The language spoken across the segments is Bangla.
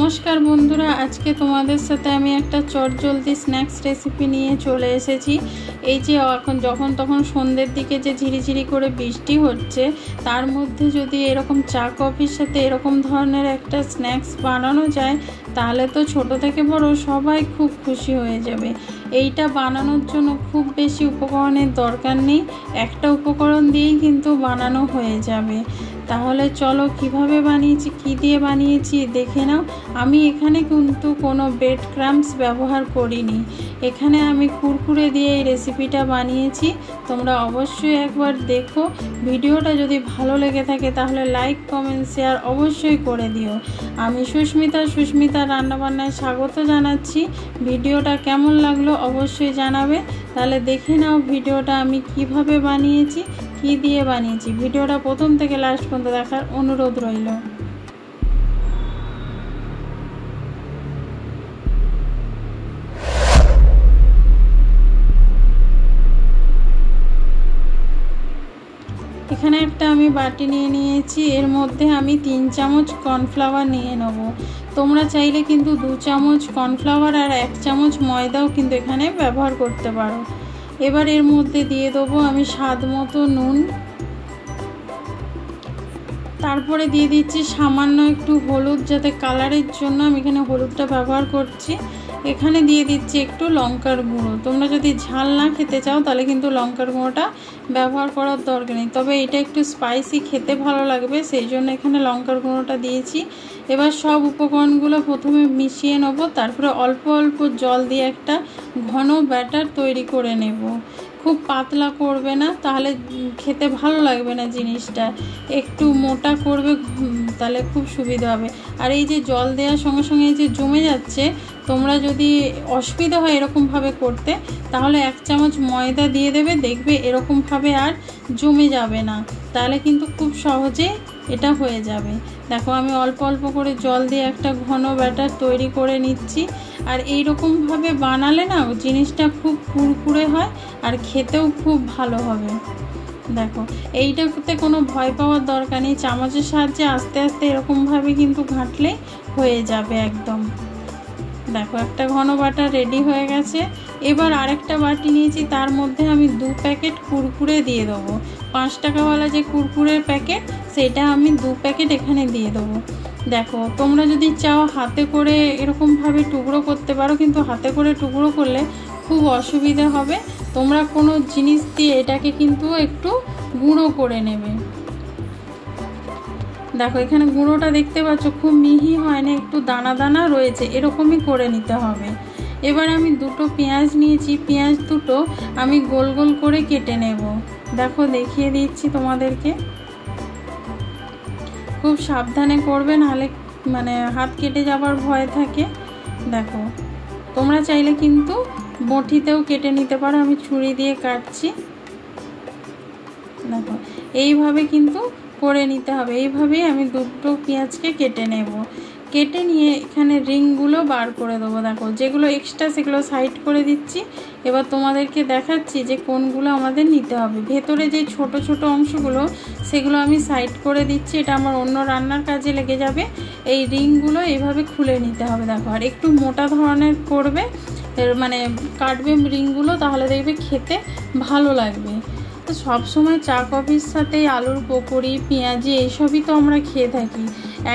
নমস্কার বন্ধুরা, আজকে তোমাদের সাথে আমি একটা চটজলদি স্ন্যাক্স রেসিপি নিয়ে চলে এসেছি। এই যে এখন যখন তখন সন্ধ্যের দিকে যে ঝিরিঝিরি করে বৃষ্টি হচ্ছে, তার মধ্যে যদি এরকম চা কফির সাথে এরকম ধরনের একটা স্ন্যাক্স বানানো যায়, তাহলে তো ছোট থেকে বড় সবাই খুব খুশি হয়ে যাবে। এইটা বানানোর জন্য খুব বেশি উপকরণের দরকার নেই, একটা উপকরণ দিয়েই কিন্তু বানানো হয়ে যাবে। তাহলে চলো কিভাবে বানিয়েছি, কি দিয়ে বানিয়েছি দেখে নাও। আমি এখানে কিন্তু কোনো ব্রেড ক্রাম্বস ব্যবহার করিনি, এখানে আমি কুরকুরে দিয়ে এই রেসিপিটা বানিয়েছি। তোমরা অবশ্যই একবার দেখো। ভিডিওটা যদি ভালো লেগে থাকে তাহলে লাইক কমেন্ট শেয়ার অবশ্যই করে দিও। আমি সুস্মিতা রান্নাবান্নায় স্বাগত জানাচ্ছি। ভিডিওটা কেমন লাগলো অবশ্যই জানাবে। তাহলে দেখে নাও ভিডিওটা আমি কিভাবে বানিয়েছি, কি দিয়ে বানিয়েছি। ভিডিওটা প্রথম থেকে লাস্ট পর্যন্ত দেখার অনুরোধ রইল। এখানে একটা আমি বাটি নিয়ে নিয়েছি, এর মধ্যে আমি 3 চামচ কর্নফ্লাওয়ার নিয়ে নেব। তোমরা চাইলে কিন্তু 2 চামচ কর্নফ্লাওয়ার আর 1 চামচ ময়দাও কিন্তু এখানে ব্যবহার করতে পারো। এবার এর মধ্যে দিয়ে দেবো আমি স্বাদ মতো নুন, তারপরে দিয়ে দিচ্ছি সামান্য একটু হলুদ, যাতে কালারের জন্য আমি এখানে হলুদটা ব্যবহার করছি। এখানে দিয়ে দিচ্ছি একটু লঙ্কার গুঁড়ো। তোমরা যদি ঝাল না খেতে চাও তাহলে কিন্তু লঙ্কার গুঁড়োটা ব্যবহার করার দরকার নেই, তবে এটা একটু স্পাইসি খেতে ভালো লাগবে, সেই জন্য এখানে লঙ্কার গুঁড়োটা দিয়েছি। এবার সব উপকরণগুলো প্রথমে মিশিয়ে নেবো, তারপরে অল্প অল্প জল দিয়ে একটা ঘন ব্যাটার তৈরি করে নেব। খুব পাতলা করবে না, তাহলে খেতে ভালো লাগবে না জিনিসটা, একটু মোটা করবে, তাহলে খুব সুবিধা হবে। আর এই যে জল দেওয়ার সঙ্গে সঙ্গে এই যে জমে যাচ্ছে, তোমরা যদি অসুবিধা হয় এরকমভাবে করতে, তাহলে 1 চামচ ময়দা দিয়ে দেবে, দেখবে এরকমভাবে আর জমে যাবে না, তাহলে কিন্তু খুব সহজেই এটা হয়ে যাবে। দেখো আমি অল্প অল্প করে জল দিয়ে একটা ঘন ব্যাটার তৈরি করে নিচ্ছি। আর এই রকমভাবে বানালে না জিনিসটা খুব কুরকুরে হয় আর খেতেও খুব ভালো হবে। দেখো এইটাতে কোনো ভয় পাওয়ার দরকার নেই, চামচের সাহায্যে আস্তে আস্তে এরকমভাবে কিন্তু ঘাঁটলেই হয়ে যাবে একদম। দেখো একটা ঘন ব্যাটার রেডি হয়ে গেছে। এবার আরেকটা বাটি নিয়েছি, তার মধ্যে আমি 2 প্যাকেট কুরকুরে দিয়ে দেবো। 5 টাকাওয়ালা যে কুরকুরের প্যাকেট, সেটা আমি 2 প্যাকেট এখানে দিয়ে দেবো। দেখো তোমরা যদি চাও হাতে করে এরকমভাবে টুকরো করতে পারো, কিন্তু হাতে করে টুকরো করলে খুব অসুবিধা হবে। তোমরা কোনো জিনিস দিয়ে এটাকে কিন্তু একটু গুঁড়ো করে নেবে। দেখো এখানে গুঁড়োটা দেখতে পাচ্ছ, খুব মিহি হয় না, একটু দানা দানা রয়েছে, এরকমই করে নিতে হবে। এবার আমি 2টো পেঁয়াজ নিয়েছি, পেঁয়াজ দুটো আমি গোল গোল করে কেটে নেব। দেখো দেখিয়ে দিচ্ছি তোমাদেরকে, খুব সাবধানে করবে, নাহলে হাত কেটে যাবার ভয় থাকে। দেখো তোমরা চাইলে কিন্তু বটিতেও কেটে নিতে পারো, আমি ছুরি দিয়ে কাটছি। দেখো এইভাবে কিন্তু করে নিতে হবে, এইভাবেই আমি 2টো পেঁয়াজকে কেটে নেব। কেটে নিয়ে এখানে রিংগুলো বার করে দেবো। দেখো যেগুলো এক্সট্রা সেগুলো সাইড করে দিচ্ছি। এবার তোমাদেরকে দেখাচ্ছি যে কোনগুলো আমাদের নিতে হবে। ভেতরে যে ছোট ছোট অংশগুলো, সেগুলো আমি সাইড করে দিচ্ছি, এটা আমার অন্য রান্নার কাজে লেগে যাবে। এই রিংগুলো এইভাবে খুলে নিতে হবে। দেখো আর একটু মোটা ধরনের করবে, কাটবে রিংগুলো, তাহলে দেখবে খেতে ভালো লাগবে। তো সবসময় চা কফির সাথে আলুর পকোড়ি, পেঁয়াজি এইসবই তো আমরা খেয়ে থাকি।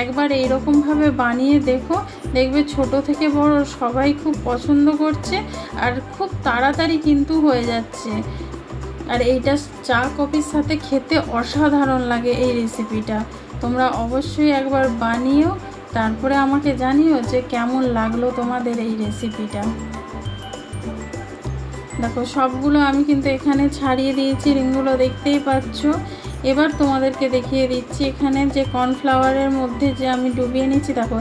একবার এইরকমভাবে বানিয়ে দেখো, দেখবে ছোট থেকে বড় সবাই খুব পছন্দ করছে, আর খুব তাড়াতাড়ি কিন্তু হয়ে যাচ্ছে। আর এইটা চা কফির সাথে খেতে অসাধারণ লাগে এই রেসিপিটা। তোমরা অবশ্যই একবার বানিও, তারপরে আমাকে জানিও যে কেমন লাগলো তোমাদের এই রেসিপিটা। দেখো সবগুলো আমি কিন্তু এখানে ছাড়িয়ে দিয়েছি, রিংগুলো দেখতেই পাচ্ছ। এবার তোমাদেরকে দেখিয়ে দিচ্ছি এখানে যে কর্নফ্লাওয়ারের মধ্যে যে আমি ডুবিয়ে নিচ্ছি। দেখো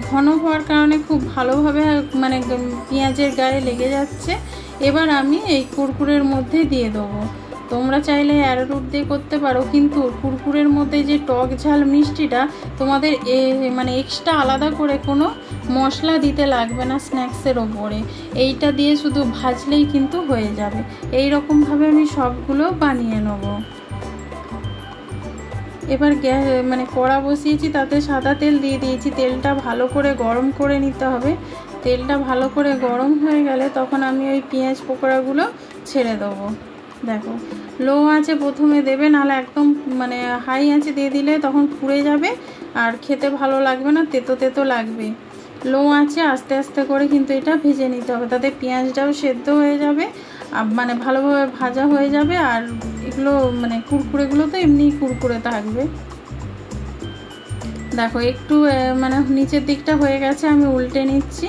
ঘন হওয়ার কারণে খুব ভালোভাবে পেঁয়াজের গায়ে লেগে যাচ্ছে। এবার আমি এই কুরকুরের মধ্যে দিয়ে দেবো। তোমরা চাইলে অ্যারোরুট দিয়ে করতে পারো, কিন্তু কুরকুরের মধ্যে যে টক ঝাল মিষ্টিটা, তোমাদের এক্সট্রা আলাদা করে কোনো মশলা দিতে লাগবে না স্ন্যাক্সের ওপরে, এইটা দিয়ে শুধু ভাজলেই কিন্তু হয়ে যাবে। এই রকমভাবে আমি সবগুলো বানিয়ে নেব। এবার গ্যাস মানে কড়া বসিয়েছি, তাতে সাদা তেল দিয়ে দিয়েছি। তেলটা ভালো করে গরম করে নিতে হবে। তেলটা ভালো করে গরম হয়ে গেলে তখন আমি ওই পেঁয়াজ পকোড়াগুলো ছেড়ে দেবো। দেখো লো আঁচে প্রথমে দেবে, নাহলে একদম মানে হাই আঁচে দিয়ে দিলে তখন পুড়ে যাবে আর খেতে ভালো লাগবে না, তেতো তেতো লাগবে। লো আঁচে আস্তে আস্তে করে কিন্তু এটা ভেজে নিতে হবে, তাতে পেঁয়াজটাও সেদ্ধ হয়ে যাবে, মানে ভালোভাবে ভাজা হয়ে যাবে। আর এগুলো মানে কুরকুরেগুলো তো এমনিই কুরকুরে থাকবে। দেখো একটু মানে নিচের দিকটা হয়ে গেছে, আমি উল্টে নিচ্ছি।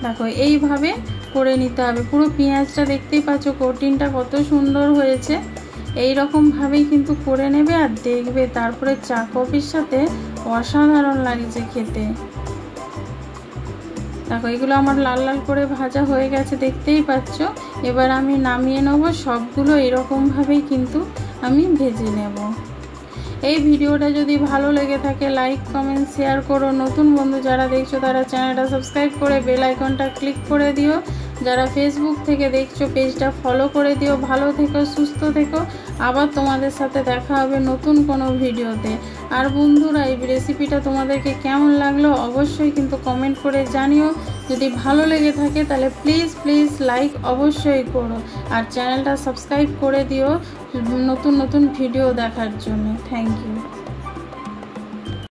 দেখো এইভাবে করে নিতে হবে। পুরো পেঁয়াজটা দেখতেই পাচ্ছ কোটিংটা কত সুন্দর হয়েছে। এই রকমভাবেই কিন্তু করে নেবে আর দেখবে তারপরে চা কফির সাথে অসাধারণ লাগছে খেতে। দেখো এগুলো আমার লাল লাল করে ভাজা হয়ে গেছে, দেখতেই পাচ্ছ। এবার আমি নামিয়ে নেব। সবগুলো এরকমভাবেই কিন্তু আমি ভেজে নেব। এই ভিডিওটা যদি ভালো লেগে থাকে লাইক কমেন্ট শেয়ার করো। নতুন বন্ধু যারা দেখছো তারা চ্যানেলটা সাবস্ক্রাইব করে বেল আইকনটা ক্লিক করে দিও। যারা ফেসবুক থেকে দেখছো পেজটা ফলো করে দিও। ভালো থেকো, সুস্থ থেকো। আবার তোমাদের সাথে দেখা হবে নতুন কোনো ভিডিওতে। আর বন্ধুরা এই রেসিপিটা তোমাদেরকে কেমন লাগলো অবশ্যই কিন্তু কমেন্ট করে জানিও। যদি ভালো লেগে থাকে তাহলে প্লিজ লাইক অবশ্যই করো আর চ্যানেলটা সাবস্ক্রাইব করে দিও নতুন নতুন ভিডিও দেখার জন্য। Thank you.